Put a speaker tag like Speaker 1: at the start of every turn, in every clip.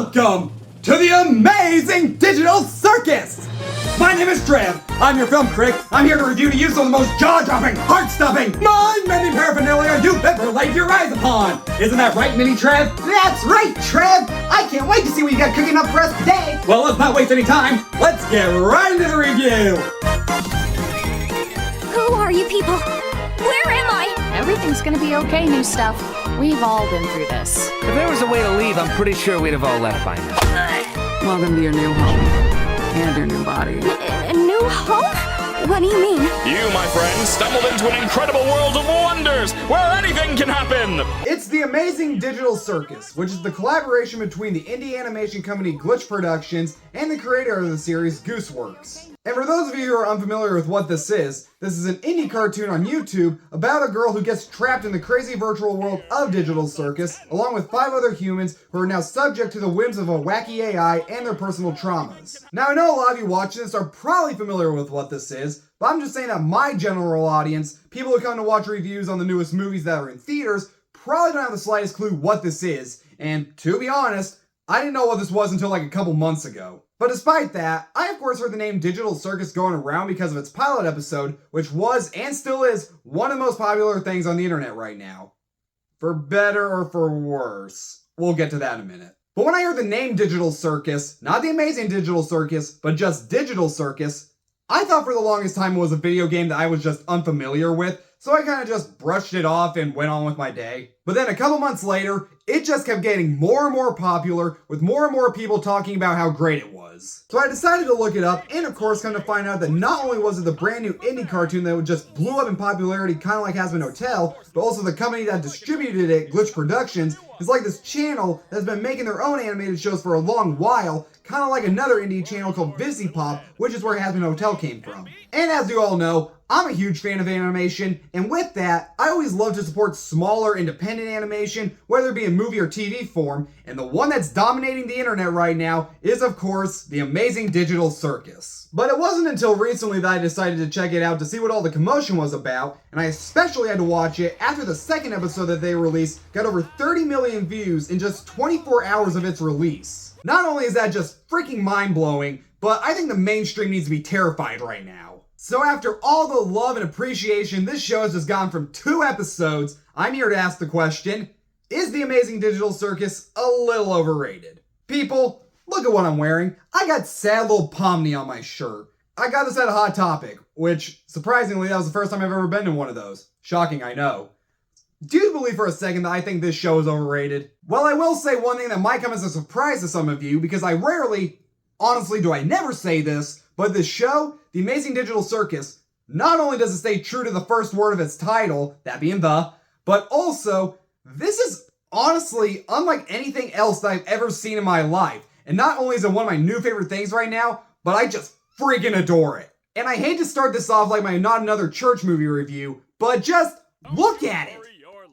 Speaker 1: Welcome to the Amazing Digital Circus! My name is Trev. I'm your film critic. I'm here to review to you some of the most jaw-dropping, heart-stopping, mind-bending paraphernalia you've ever laid your eyes upon. Isn't that right, Mini Trev?
Speaker 2: That's right, Trev! I can't wait to see what you got cooking up for us today!
Speaker 1: Well, let's not waste any time. Let's get right into the review.
Speaker 3: Who are you people? Where am I?
Speaker 4: Everything's gonna be okay, new stuff. We've all been through this.
Speaker 5: If there was a way to leave, I'm pretty sure we'd have all left by now.
Speaker 4: Welcome to your new home. And your new body.
Speaker 3: A new home? What do you mean?
Speaker 6: You, my friend, stumbled into an incredible world of wonders where anything can happen!
Speaker 1: It's the Amazing Digital Circus, which is the collaboration between the indie animation company Glitch Productions and the creator of the series, Gooseworx. And for those of you who are unfamiliar with what this is an indie cartoon on YouTube about a girl who gets trapped in the crazy virtual world of Digital Circus, along with 5 other humans who are now subject to the whims of a wacky AI and their personal traumas. Now, I know a lot of you watching this are probably familiar with what this is, but I'm just saying that my general audience, people who come to watch reviews on the newest movies that are in theaters, probably don't have the slightest clue what this is, and to be honest, I didn't know what this was until like a couple months ago. But despite that, I of course heard the name Digital Circus going around because of its pilot episode, which was, and still is, one of the most popular things on the internet right now. For better or for worse. We'll get to that in a minute. But when I heard the name Digital Circus, not the Amazing Digital Circus, but just Digital Circus, I thought for the longest time it was a video game that I was just unfamiliar with, so I kind of just brushed it off and went on with my day. But then a couple months later, it just kept getting more and more popular, with more and more people talking about how great it was. So I decided to look it up, and of course come to find out that not only was it the brand new indie cartoon that just blew up in popularity kind of like Hazbin Hotel, but also the company that distributed it, Glitch Productions, is like this channel that's been making their own animated shows for a long while, kind of like another indie channel called Pop, which is where Hazbin Hotel came from. And as you all know, I'm a huge fan of animation, and with that, I always love to support smaller, independent animation, whether it be in movie or TV form, and the one that's dominating the internet right now is, of course, the Amazing Digital Circus. But it wasn't until recently that I decided to check it out to see what all the commotion was about, and I especially had to watch it after the second episode that they released got over 30 million views in just 24 hours of its release. Not only is that just freaking mind-blowing, but I think the mainstream needs to be terrified right now. So after all the love and appreciation this show has just gotten from 2 episodes, I'm here to ask the question, is the Amazing Digital Circus a little overrated? People, look at what I'm wearing. I got sad little Pomni on my shirt. I got this at a Hot Topic, which, surprisingly, that was the first time I've ever been in one of those. Shocking, I know. Do you believe for a second that I think this show is overrated? Well, I will say one thing that might come as a surprise to some of you, because I rarely, honestly do I never say this, but this show, The Amazing Digital Circus, not only does it stay true to the first word of its title, that being the, but also, this is honestly unlike anything else that I've ever seen in my life. And not only is it one of my new favorite things right now, but I just freaking adore it. And I hate to start this off like my Not Another Church movie review, but just look at it.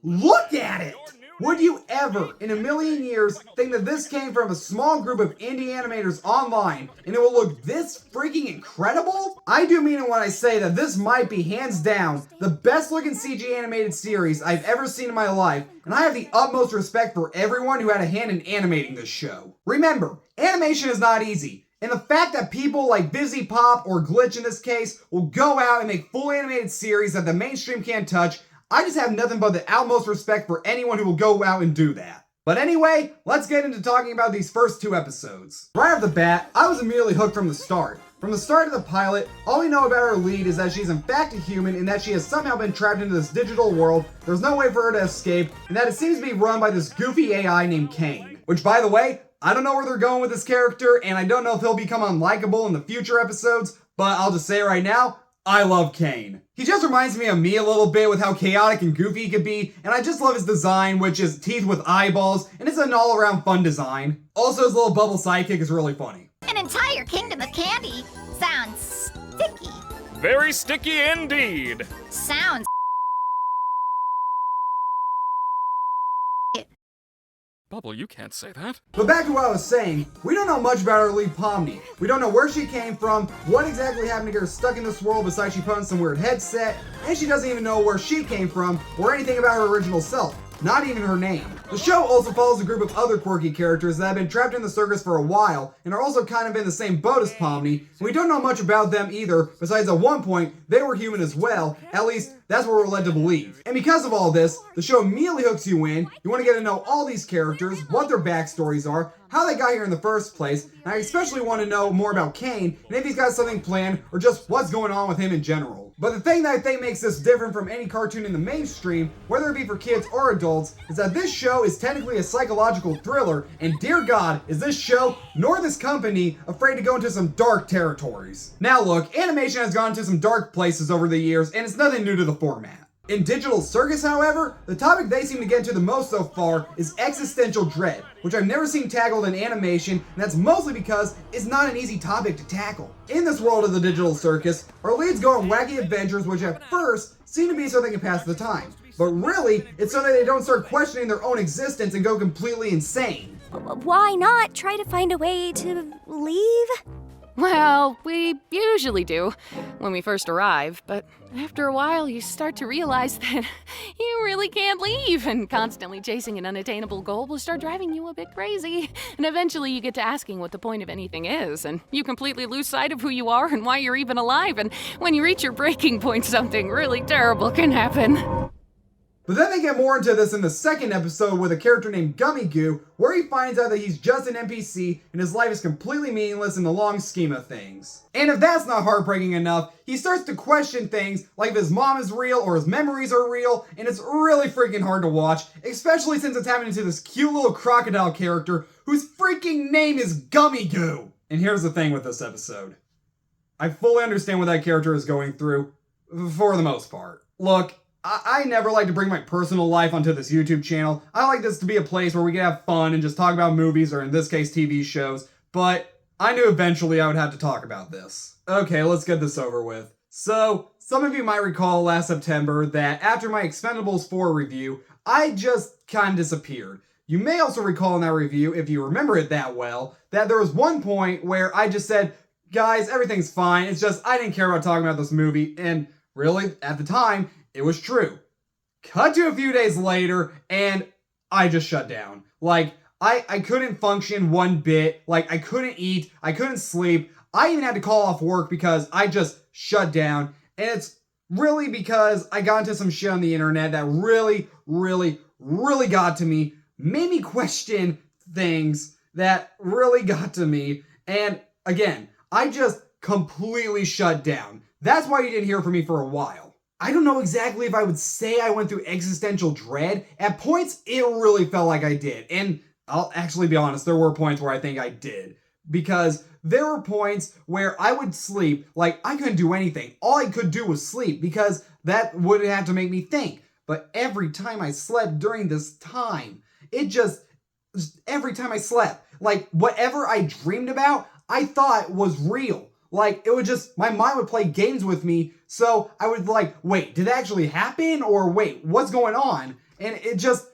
Speaker 1: Look at it! Would you ever, in a million years, think that this came from a small group of indie animators online, and it will look this freaking incredible? I do mean it when I say that this might be, hands down, the best looking CG animated series I've ever seen in my life, and I have the utmost respect for everyone who had a hand in animating this show. Remember, animation is not easy. And the fact that people like Pop, or Glitch in this case, will go out and make full animated series that the mainstream can't touch, I just have nothing but the utmost respect for anyone who will go out and do that. But anyway, let's get into talking about these first 2 episodes. Right off the bat, I was immediately hooked from the start. From the start of the pilot, all we know about our lead is that she's in fact a human and that she has somehow been trapped into this digital world, there's no way for her to escape, and that it seems to be run by this goofy AI named Kane. Which, by the way, I don't know where they're going with this character, and I don't know if he'll become unlikable in the future episodes, but I'll just say right now, I love Kane. He just reminds me of me a little bit with how chaotic and goofy he could be, and I just love his design, which is teeth with eyeballs, and it's an all-around fun design. Also, his little bubble sidekick is really funny.
Speaker 3: An entire kingdom of candy sounds sticky.
Speaker 6: Very sticky indeed.
Speaker 3: Sounds
Speaker 6: Bubble, you can't say that.
Speaker 1: But back to what I was saying, we don't know much about our lead Pomni. We don't know where she came from, what exactly happened to get her stuck in this world besides she put on some weird headset, and she doesn't even know where she came from or anything about her original self. not even her name. The show also follows a group of other quirky characters that have been trapped in the circus for a while and are also kind of in the same boat as Pomni, and we don't know much about them either, besides at one point they were human as well. At least that's what we're led to believe. And because of all this, the show immediately hooks you in. You want to get to know all these characters, what their backstories are, how they got here in the first place, and I especially want to know more about Kane, and if he's got something planned, or just what's going on with him in general. But the thing that I think makes this different from any cartoon in the mainstream, whether it be for kids or adults, is that this show is technically a psychological thriller, and dear God, is this show, nor this company, afraid to go into some dark territories. Now look, animation has gone to some dark places over the years, and it's nothing new to the format. In Digital Circus, however, the topic they seem to get to the most so far is existential dread, which I've never seen tackled in animation, and that's mostly because it's not an easy topic to tackle. In this world of the Digital Circus, our leads go on wacky adventures which at first seem to be so they can pass the time, but really, it's so that they don't start questioning their own existence and go completely insane.
Speaker 7: Why not try to find a way to leave?
Speaker 4: Well, we usually do when we first arrive, but after a while you start to realize that you really can't leave, and constantly chasing an unattainable goal will start driving you a bit crazy. And eventually you get to asking what the point of anything is, and you completely lose sight of who you are and why you're even alive, and when you reach your breaking point, something really terrible can happen.
Speaker 1: But then they get more into this in the second episode with a character named Gummy Goo, where he finds out that he's just an NPC and his life is completely meaningless in the long scheme of things. And if that's not heartbreaking enough, he starts to question things like if his mom is real or his memories are real, and it's really freaking hard to watch, especially since it's happening to this cute little crocodile character whose freaking name is Gummy Goo. And here's the thing with this episode. I fully understand what that character is going through, for the most part. Look, I never like to bring my personal life onto this YouTube channel. I like this to be a place where we can have fun and just talk about movies, or in this case, TV shows, but I knew eventually I would have to talk about this. Okay, let's get this over with. So, some of you might recall last September that after my Expendables 4 review, I just kind of disappeared. You may also recall in that review, if you remember it that well, that there was one point where I just said, guys, everything's fine, it's just I didn't care about talking about this movie, and really, at the time, it was true. Cut to a few days later, and I just shut down. Like, I couldn't function one bit. Like, I couldn't eat. I couldn't sleep. I even had to call off work because I just shut down. And it's really because I got into some shit on the internet that really, really, really got to me. Made me question things that really got to me. And again, I just completely shut down. That's why you didn't hear from me for a while. I don't know exactly if I would say I went through existential dread. At points, it really felt like I did. And I'll actually be honest, there were points where I think I did. Because there were points where I would sleep, like I couldn't do anything. All I could do was sleep because that would have to make me think. But every time I slept during this time, every time I slept, like whatever I dreamed about, I thought was real. Like, it would just, my mind would play games with me, so I would like, wait, did that actually happen? Or wait, what's going on? And it just,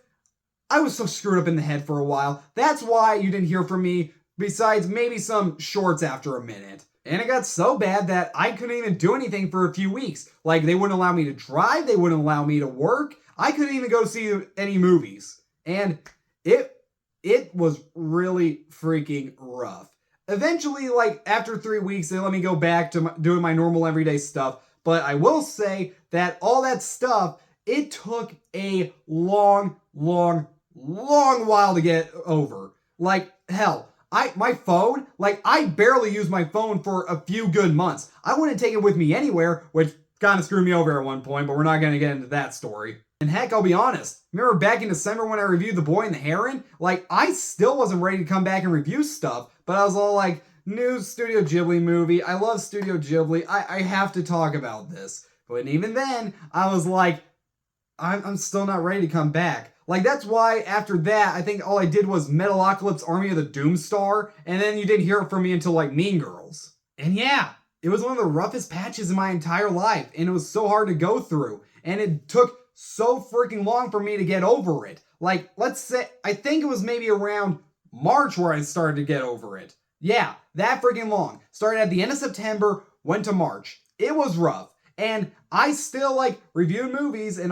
Speaker 1: I was so screwed up in the head for a while. That's why you didn't hear from me, besides maybe some shorts after a minute. And it got so bad that I couldn't even do anything for a few weeks. Like, they wouldn't allow me to drive, they wouldn't allow me to work, I couldn't even go see any movies. And it was really freaking rough. Eventually, like, after 3 weeks, they let me go back to doing my normal everyday stuff. But I will say that all that stuff, it took a long while to get over. Like, hell, my phone, like, I barely used my phone for a few good months. I wouldn't take it with me anywhere, which kind of screwed me over at one point, but we're not going to get into that story. And heck, I'll be honest, remember back in December when I reviewed The Boy and the Heron? Like, I still wasn't ready to come back and review stuff, but I was all like, new Studio Ghibli movie, I love Studio Ghibli, I have to talk about this. But even then, I was like, I'm still not ready to come back. Like, that's why after that, I think all I did was Metalocalypse Army of the Doomstar, and then you didn't hear from me until, like, Mean Girls. And yeah, it was one of the roughest patches in my entire life, and it was so hard to go through, and it took so freaking long for me to get over it. Like, let's say, I think it was maybe around March where I started to get over it. Yeah, that freaking long. Started at the end of September, went to March. It was rough. And I still, like, reviewed movies, and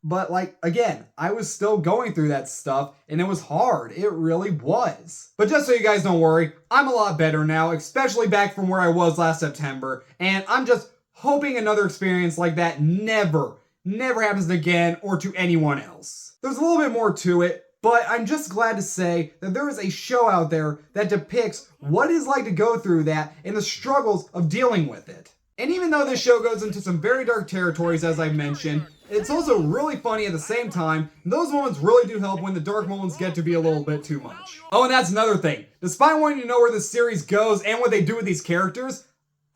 Speaker 1: But like, again, I was still going through that stuff and it was hard. It really was. But just so you guys don't worry, I'm a lot better now, especially back from where I was last September. And I'm just hoping another experience like that never happens again or to anyone else. There's a little bit more to it, but I'm just glad to say that there is a show out there that depicts what it is like to go through that and the struggles of dealing with it. And even though this show goes into some very dark territories, as I mentioned, it's also really funny at the same time, and those moments really do help when the dark moments get to be a little bit too much. Oh, and that's another thing. Despite wanting to know where this series goes and what they do with these characters,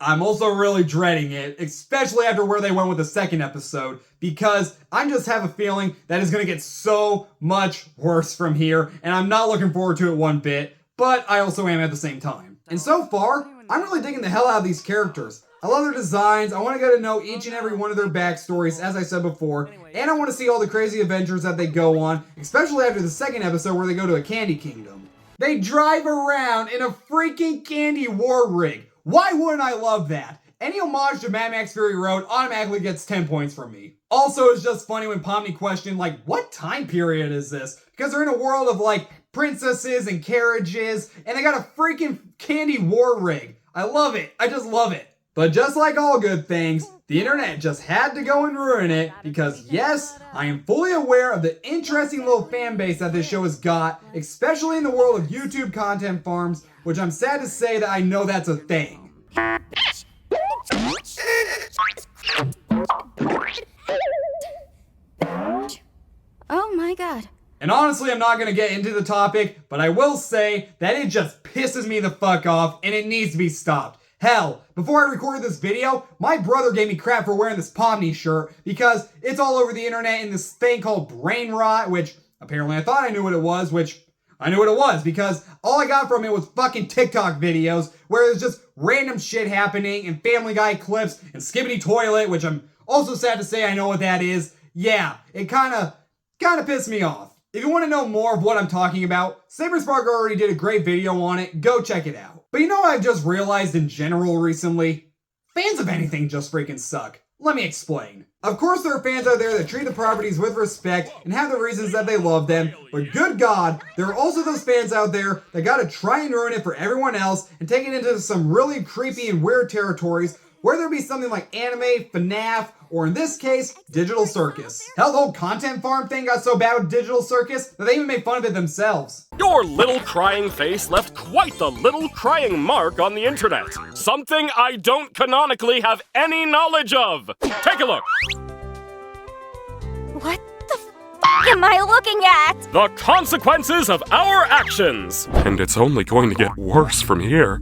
Speaker 1: I'm also really dreading it, especially after where they went with the second episode, because I just have a feeling that it's going to get so much worse from here, and I'm not looking forward to it one bit, but I also am at the same time. And so far, I'm really digging the hell out of these characters. I love their designs, I want to get to know each and every one of their backstories, as I said before, and I want to see all the crazy adventures that they go on, especially after the second episode where they go to a candy kingdom. They drive around in a freaking candy war rig. Why wouldn't I love that? Any homage to Mad Max Fury Road automatically gets 10 points from me. Also, it's just funny when Pomni questioned, like, what time period is this? Because they're in a world of, like, princesses and carriages, and they got a freaking candy war rig. I love it. I just love it. But just like all good things, the internet just had to go and ruin it because yes, I am fully aware of the interesting little fan base that this show has got, especially in the world of YouTube content farms, which I'm sad to say that I know that's a thing.
Speaker 7: Oh my god.
Speaker 1: And honestly, I'm not going to get into the topic, but I will say that it just pisses me the fuck off and it needs to be stopped. Hell, before I recorded this video, my brother gave me crap for wearing this Pomni shirt because it's all over the internet in this thing called brain rot, which apparently I thought I knew what it was, which I knew what it was because all I got from it was fucking TikTok videos where there's just random shit happening and Family Guy clips and Skibbity Toilet, which I'm also sad to say I know what that is. Yeah, it kinda pissed me off. If you want to know more of what I'm talking about, Saberspark already did a great video on it, go check it out. But you know what I've just realized in general recently? Fans of anything just freaking suck. Let me explain. Of course there are fans out there that treat the properties with respect and have the reasons that they love them, but good God, there are also those fans out there that gotta try and ruin it for everyone else and take it into some really creepy and weird territories, whether it be something like anime, FNAF, or in this case, Digital Circus. Hell, the whole content farm thing got so bad with Digital Circus that they even made fun of it themselves.
Speaker 6: Your little crying face left quite the little crying mark on the internet. Something I don't canonically have any knowledge of. Take a look.
Speaker 7: What the f am I looking at?
Speaker 6: The consequences of our actions. And it's only going to get worse from here.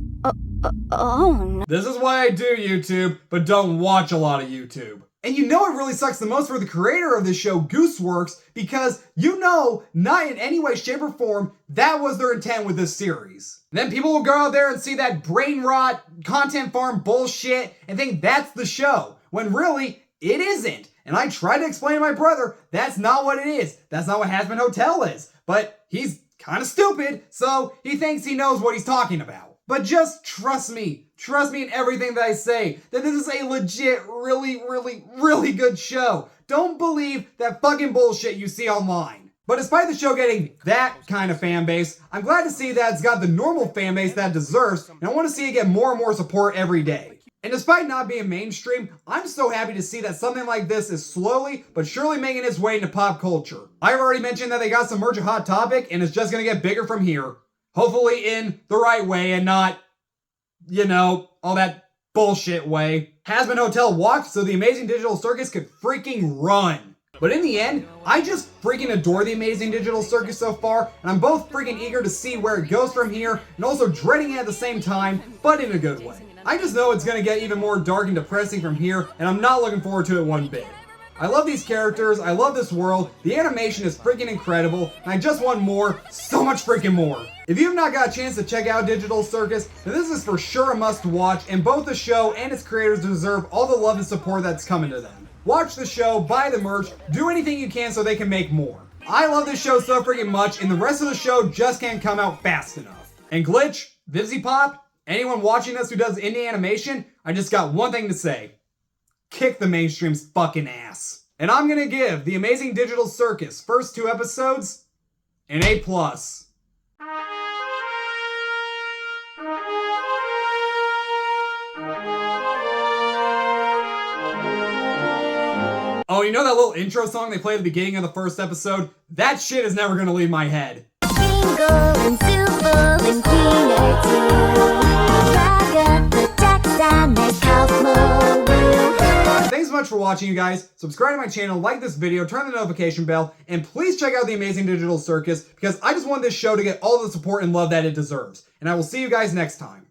Speaker 7: Oh no.
Speaker 1: This is why I do YouTube, but don't watch a lot of YouTube. And you know it really sucks the most for the creator of this show, Gooseworx, because you know, not in any way, shape, or form, that was their intent with this series. And then people will go out there and see that brain rot, content farm bullshit, and think that's the show, when really, it isn't. And I tried to explain to my brother, that's not what it is. That's not what Hazbin Hotel is. But he's kind of stupid, so he thinks he knows what he's talking about. But just trust me in everything that I say, that this is a legit, really good show. Don't believe that fucking bullshit you see online. But despite the show getting that kind of fan base, I'm glad to see that it's got the normal fan base that it deserves, and I want to see it get more and more support every day. And despite not being mainstream, I'm so happy to see that something like this is slowly but surely making its way into pop culture. I've already mentioned that they got some merch at Hot Topic, and it's just gonna get bigger from here. Hopefully in the right way and not, you know, all that bullshit way. Hazbin Hotel walked so the Amazing Digital Circus could freaking run. But in the end, I just freaking adore the Amazing Digital Circus so far, and I'm both freaking eager to see where it goes from here, and also dreading it at the same time, but in a good way. I just know it's gonna get even more dark and depressing from here, and I'm not looking forward to it one bit. I love these characters, I love this world, the animation is freaking incredible, and I just want more, so much freaking more. If you have not got a chance to check out Digital Circus, then this is for sure a must watch, and both the show and its creators deserve all the love and support that's coming to them. Watch the show, buy the merch, do anything you can so they can make more. I love this show so freaking much, and the rest of the show just can't come out fast enough. And Glitch, VivziePop, anyone watching this who does indie animation, I just got one thing to say. Kick the mainstream's fucking ass. And I'm gonna give the Amazing Digital Circus first 2 episodes an A+. Oh, you know that little intro song they play at the beginning of the first episode? That shit is never gonna leave my head.
Speaker 7: Bingo and Super and Peanut too. Dragon, the text and the Cosmo Woo.
Speaker 1: Thanks so much for watching, you guys. Subscribe to my channel, like this video, turn the notification bell, and please check out the Amazing Digital Circus because I just want this show to get all the support and love that it deserves. And I will see you guys next time.